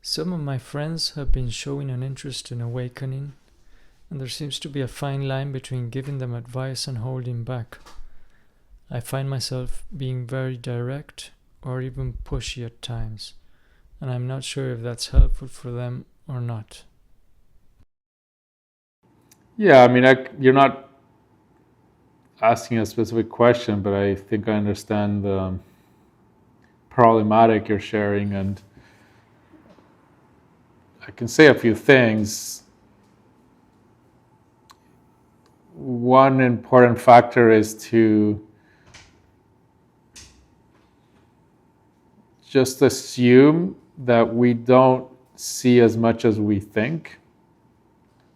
Some of my friends have been showing an interest in awakening, and there seems to be a fine line between giving them advice and holding back. I find myself being very direct or even pushy at times, and I'm not sure if that's helpful for them or not. Yeah, I mean, you're not asking a specific question, but I think I understand the problematic you're sharing, and I can say a few things. One important factor is to just assume that we don't see as much as we think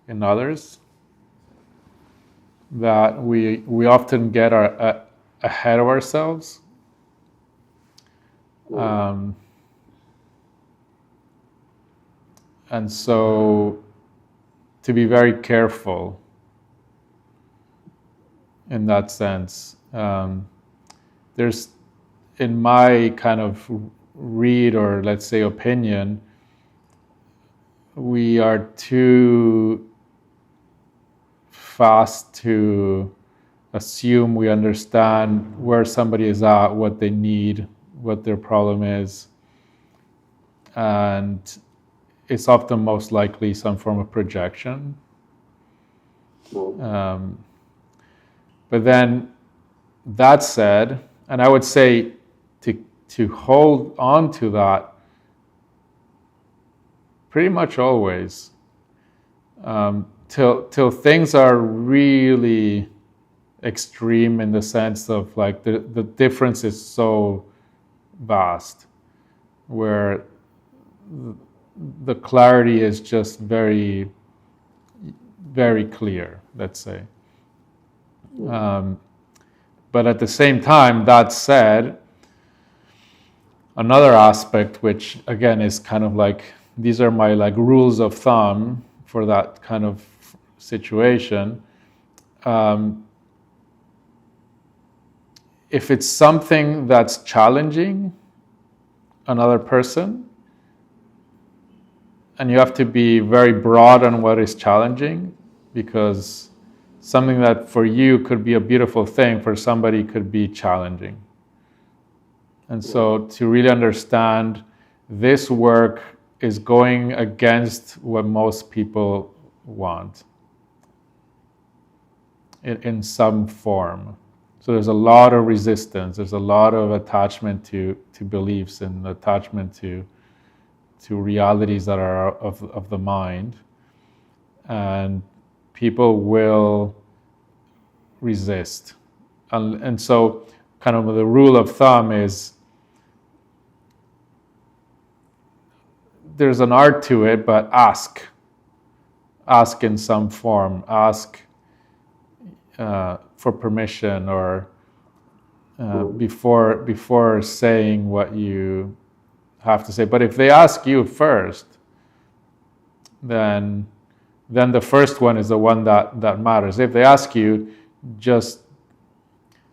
in others, that we often get ahead of ourselves. And so to be very careful in that sense. There's, in my kind of read or let's say opinion, we are too fast to assume we understand where somebody is at, what they need, what their problem is. And it's often most likely some form of projection. But then that said, and I would say to hold on to that pretty much always, till things are really extreme in the sense of like the difference is so vast, where the clarity is just very, very clear, let's say. But at the same time, that said, another aspect, which again is kind of like, these are my like rules of thumb for that kind of situation. If it's something that's challenging another person, and you have to be very broad on what is challenging, because something that for you could be a beautiful thing, for somebody could be challenging. And so to really understand this work is going against what most people want in some form. So there's a lot of resistance, there's a lot of attachment to beliefs and attachment to realities that are of the mind. And people will resist. And so kind of the rule of thumb is there's an art to it, but ask in some form, ask for permission, or before saying what you have to say. But if they ask you first, then the first one is the one that matters. If they ask you, just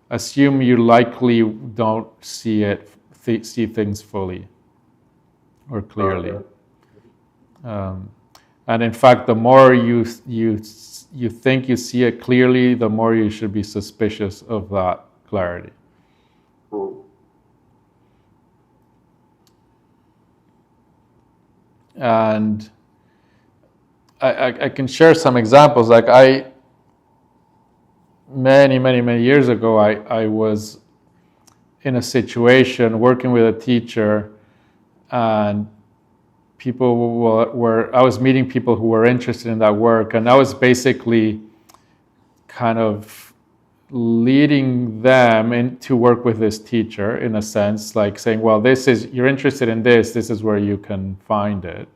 assume you likely don't see things fully or clearly. And in fact, the more you think you see it clearly, the more you should be suspicious of that clarity. And I can share some examples. Like many years ago, I was in a situation working with a teacher, and I was meeting people who were interested in that work, and I was basically kind of leading them to work with this teacher, in a sense, like saying, well, you're interested in this is where you can find it.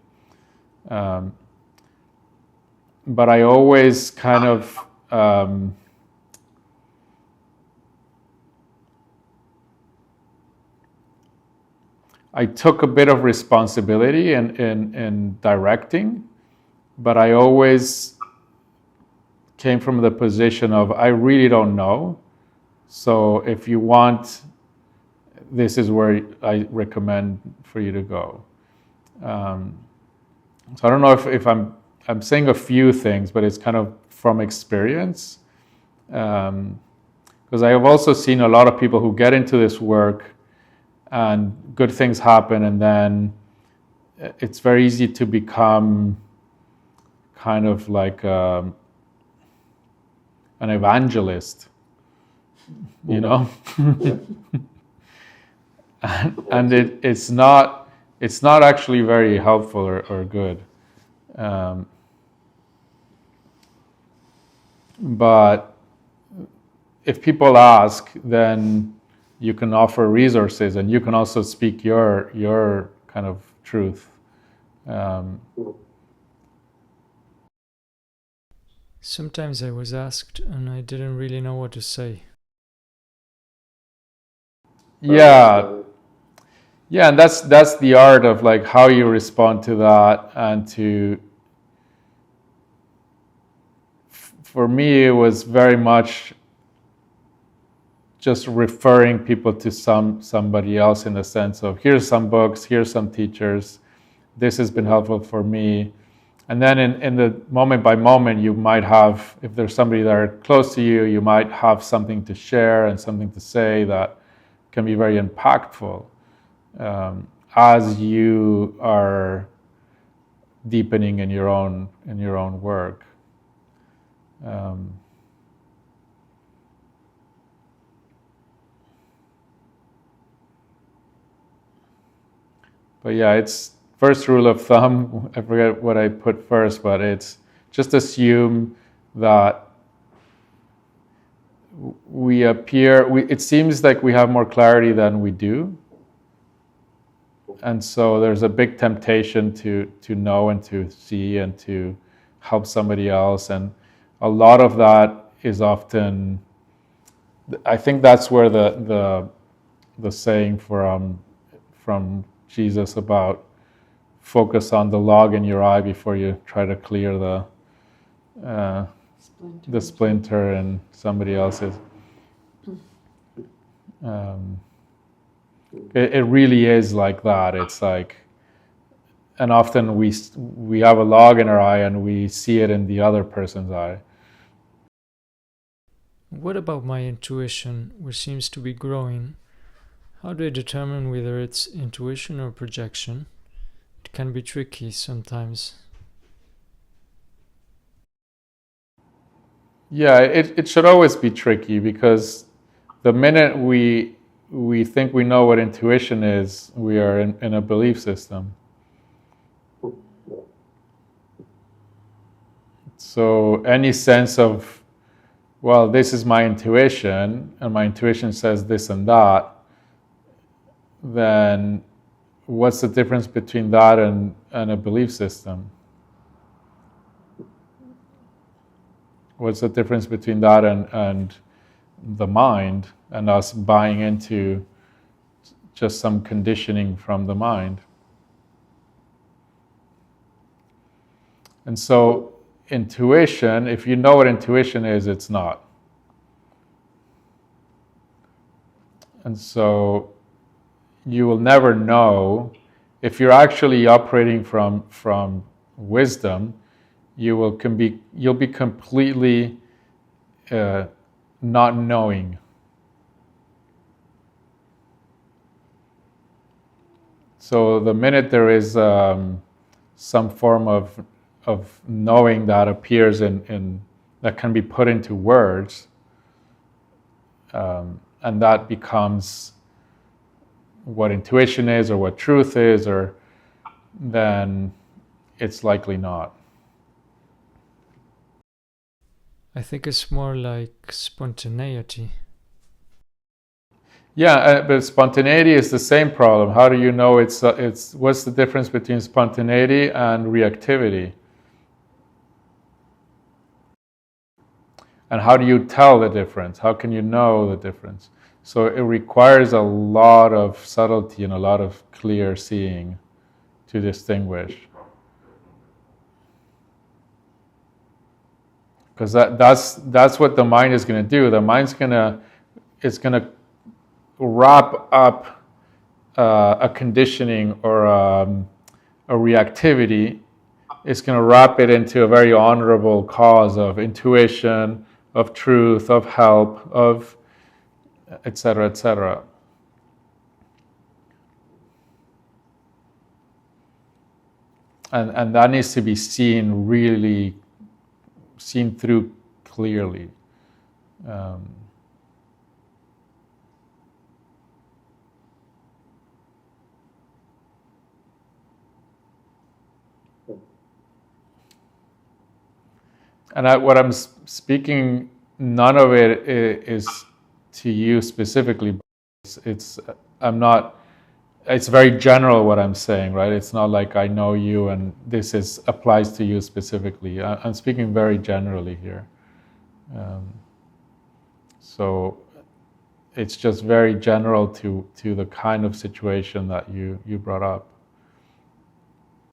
But I always kind of I took a bit of responsibility in directing, but I always came from the position of, I really don't know. So if you want, this is where I recommend for you to go. So I don't know if I'm saying a few things, but it's kind of from experience. Because I have also seen a lot of people who get into this work and good things happen, and then it's very easy to become kind of like an evangelist, you know. And it's not actually very helpful or good. But if people ask, then you can offer resources, and you can also speak your kind of truth. Sometimes I was asked and I didn't really know what to say. Yeah, and that's the art of like how you respond to that. And for me, it was very much just referring people to somebody else, in the sense of, here's some books, here's some teachers, this has been helpful for me. And then in the moment by moment, you might have, if there's somebody that are close to you, you might have something to share and something to say that can be very impactful as you are deepening in your own work. But yeah, it's first rule of thumb. I forget what I put first, but it's just assume that it seems like we have more clarity than we do. And so there's a big temptation to know and to see and to help somebody else. And a lot of that is often, I think that's where the saying from Jesus about focus on the log in your eye before you try to clear the splinter in somebody else's. It really is like that. It's like, and often we have a log in our eye and we see it in the other person's eye. What about my intuition, which seems to be growing? How do I determine whether it's intuition or projection? It can be tricky sometimes. Yeah, it should always be tricky, because the minute we think we know what intuition is, we are in a belief system. So any sense of, well, this is my intuition, and my intuition says this and that, then what's the difference between that and a belief system? What's the difference between that and the mind, and us buying into just some conditioning from the mind? And so intuition, if you know what intuition is, it's not. And so you will never know. If you're actually operating from wisdom, you'll be completely not knowing. So the minute there is some form of knowing that appears in that can be put into words, and that becomes what intuition is or what truth is, or then it's likely not. I think it's more like spontaneity. Yeah, but spontaneity is the same problem. How do you know it's what's the difference between spontaneity and reactivity? And how do you tell the difference? How can you know the difference? So it requires a lot of subtlety and a lot of clear seeing to distinguish. Because that's what the mind is going to do. The mind's going to wrap up a conditioning or a reactivity is going to wrap it into a very honorable cause of intuition, of truth, of help, of etc., etc. And that needs to be seen, really seen through clearly. And what I'm speaking, none of it is to you specifically. I'm not. It's very general what I'm saying, right? It's not like I know you and this applies to you specifically. I'm speaking very generally here. So it's just very general to the kind of situation that you brought up.